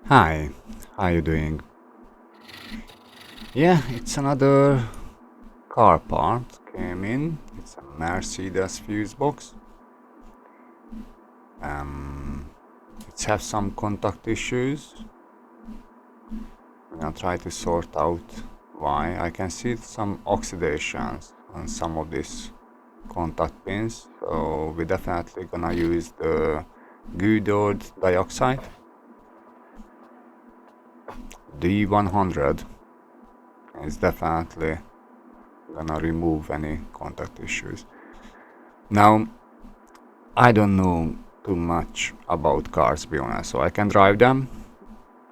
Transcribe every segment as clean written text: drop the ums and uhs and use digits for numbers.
Hi, how you doing? Yeah, it's another car part came in. It's a Mercedes fuse box. Um, it's have some contact issues. I'm gonna try to sort out why. I can see some oxidations on some of these contact pins, so we're definitely gonna use the Goodwood dioxide D100. It's definitely gonna remove any contact issues. Now, I don't know too much about cars, to be honest. So I can drive them.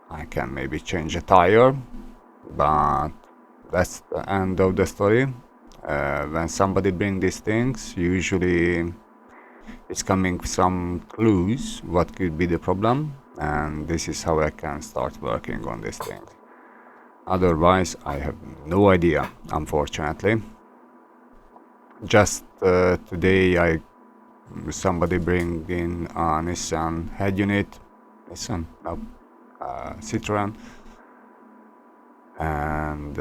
I can maybe change a tire, but that's the end of the story. When somebody bring these things, usually it's coming some clues what could be the problem, and this is how I can start working on these things. Otherwise, I have no idea, unfortunately. Just today, I somebody bring in a Nissan head unit. Nissan? No, Citroen, and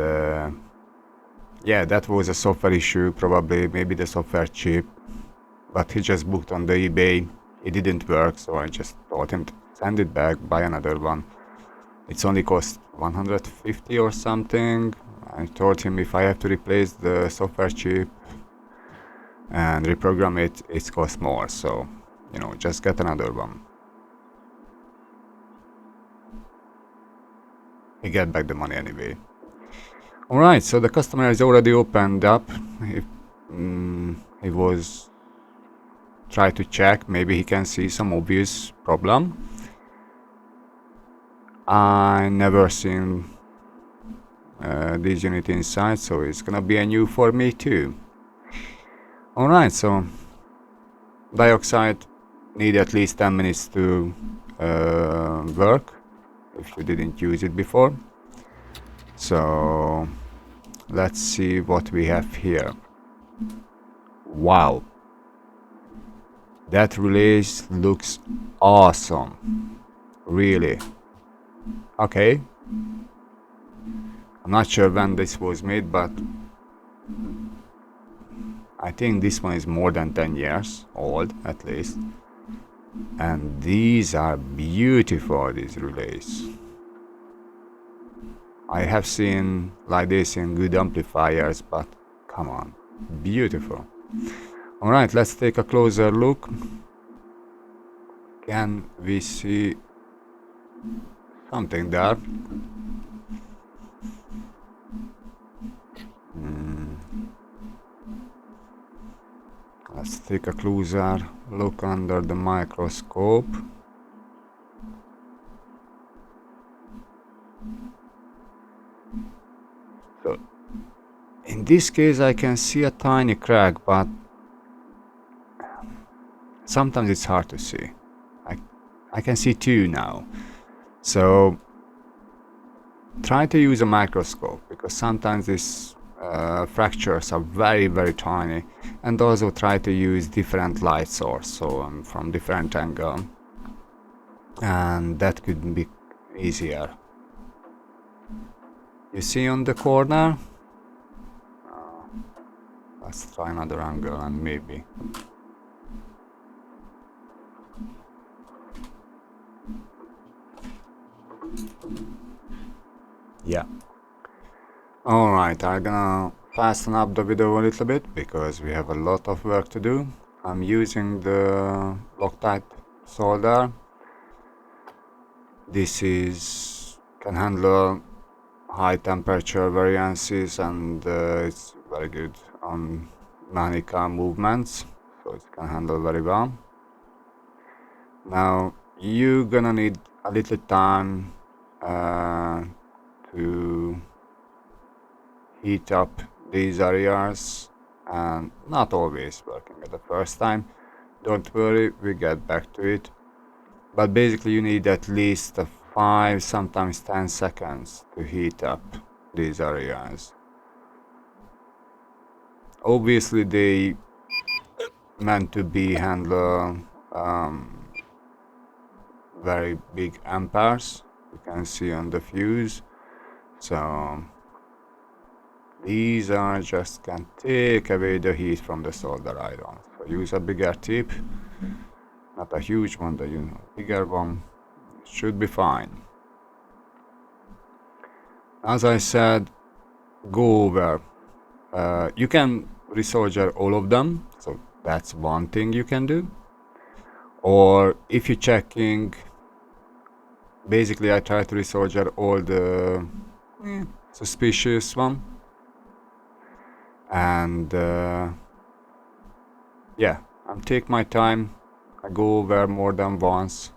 yeah, that was a software issue, probably maybe the software chip, but he just booked on the eBay. It didn't work, so I just told him to send it back, buy another one. It's only cost 150 or something. I told him if I have to replace the software chip and reprogram it, it costs more, so just get another one. He get back the money anyway. Alright, so the customer is already opened up. He was try to check, maybe he can see some obvious problem. I never seen this unit inside, so it's gonna be a new for me too. Alright, so dioxide need at least 10 minutes to work if you didn't use it before. So let's see what we have here. Wow, that release looks awesome, really. Okay, I'm not sure when this was made, but I think this one is more than 10 years old at least. And these are beautiful, these relays. I have seen like this in good amplifiers, but come on, beautiful. Alright, let's take a closer look. Can we see something there? Let's take a closer look under the microscope. So, in this case I can see a tiny crack, but sometimes it's hard to see. I can see two now. So try to use a microscope, because sometimes these fractures are very, very tiny, and also try to use different light source, so from different angle, and that could be easier. You see on the corner? Let's try another angle and maybe. Yeah. Alright, I'm gonna fasten up the video a little bit because we have a lot of work to do. I'm using the Loctite solder. This can handle high temperature variances, and it's very good on Manica movements, so it can handle very well. Now you're gonna need a little time to heat up these areas, and not always working at the first time. Don't worry, we get back to it. But basically you need at least 5, sometimes 10 seconds to heat up these areas. Obviously they meant to be handle very big amperes, you can see on the fuse. So these are just can take away the heat from the solder iron. So use a bigger tip, not a huge one, the bigger one. It should be fine. As I said, go over. You can resolder all of them, so that's one thing you can do. Or if you're checking, basically I try to resolder all the suspicious one, and yeah, I take my time. I go over more than once.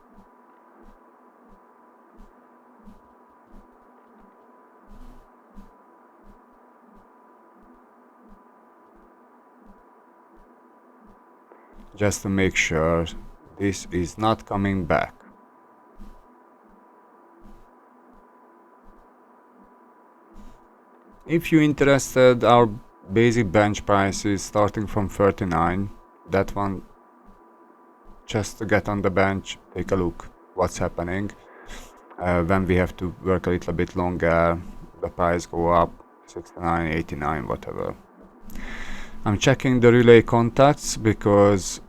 Just to make sure this is not coming back. If you're interested, our basic bench price is starting from 39. That one, just to get on the bench, take a look what's happening. When we have to work a little bit longer, the price go up 69, 89, whatever. I'm checking the relay contacts because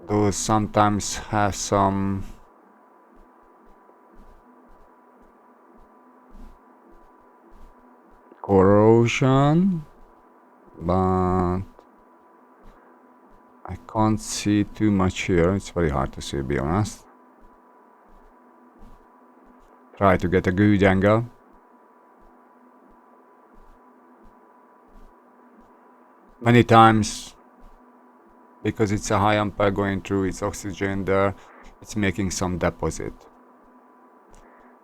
those sometimes have some corrosion, but I can't see too much here. It's very hard to see, to be honest. Try to get a good angle. Many times, because it's a high ampere going through, it's oxygen there, it's making some deposit.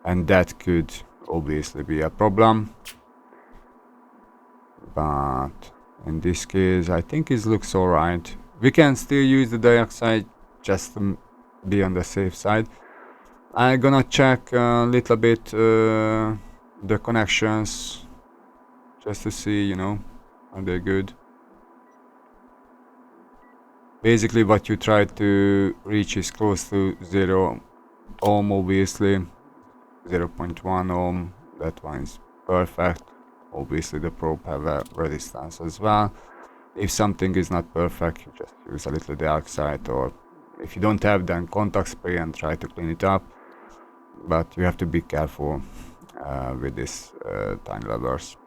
And that could obviously be a problem. But in this case, I think it looks alright. We can still use the dioxide just to be on the safe side. I'm gonna check a little bit the connections just to see, you know, are they good. Basically what you try to reach is close to 0 ohm, obviously 0.1 ohm. That one is perfect. Obviously the probe have a resistance as well. If something is not perfect, you just use a little dioxide, or if you don't have, then contact spray and try to clean it up. But you have to be careful with this tiny levers.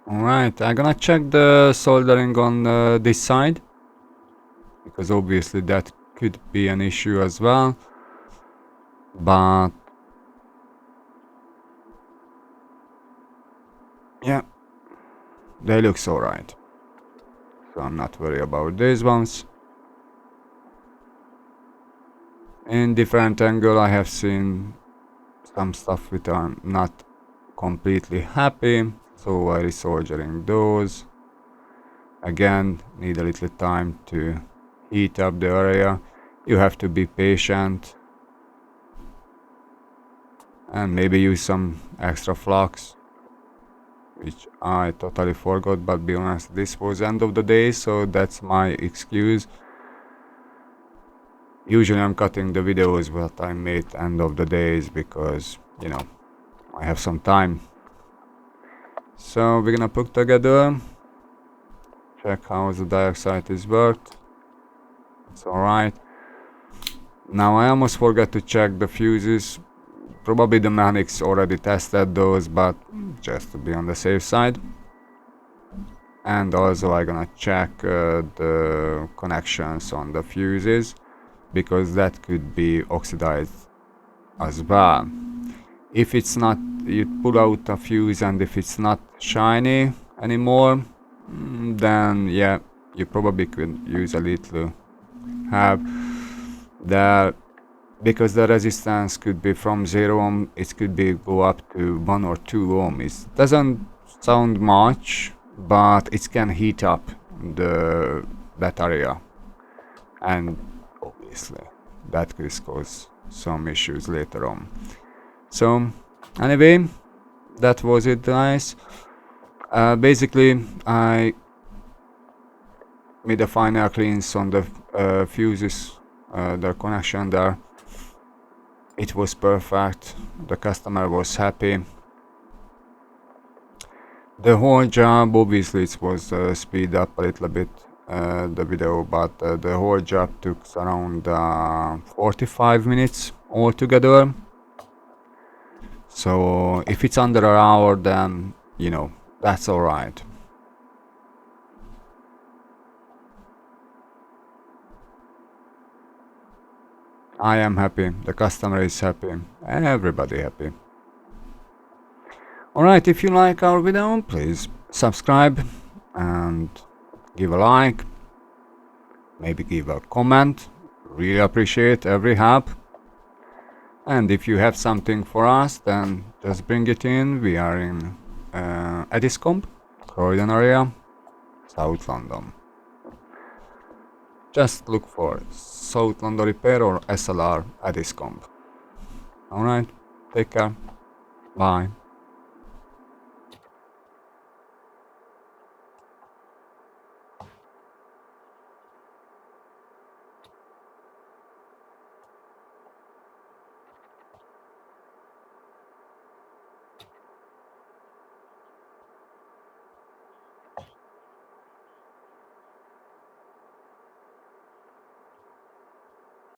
Alright, I'm gonna check the soldering on this side, because obviously that could be an issue as well. But yeah, they look alright, so I'm not worried about these ones. In different angle I have seen some stuff which I'm not completely happy, so I resoldering those. Again, need a little time to heat up the area. You have to be patient and maybe use some extra flux, which I totally forgot, but be honest, this was end of the day, so that's my excuse. Usually I'm cutting the videos what I made end of the days because, you know, I have some time. So we're gonna put together, check how the dioxide is worked. It's alright. Now I almost forgot to check the fuses. Probably the mechanics already tested those, but just to be on the safe side. And also I'm gonna check the connections on the fuses, because that could be oxidized as well. If it's not, you pull out a fuse and if it's not shiny anymore, then yeah, you probably could use a little help there, because the resistance could be from 0 ohm, it could be go up to 1 or 2 ohm. It doesn't sound much, but it can heat up that area, and obviously that could cause some issues later on. So anyway, that was it, guys. Basically I made a final cleans on the fuses their connection there. It was perfect. The customer was happy. The whole job, obviously it was speed up a little bit the video, but the whole job took around 45 minutes altogether. So if it's under an hour, then you know, that's alright. I am happy, the customer is happy, and everybody happy. Alright, if you like our video, please subscribe and give a like, maybe give a comment. Really appreciate every help. And if you have something for us, then just bring it in. We are in Addiscombe, Croydon area, South London. Just look for South London Repair or SLR Addiscombe. Alright, take care. Bye.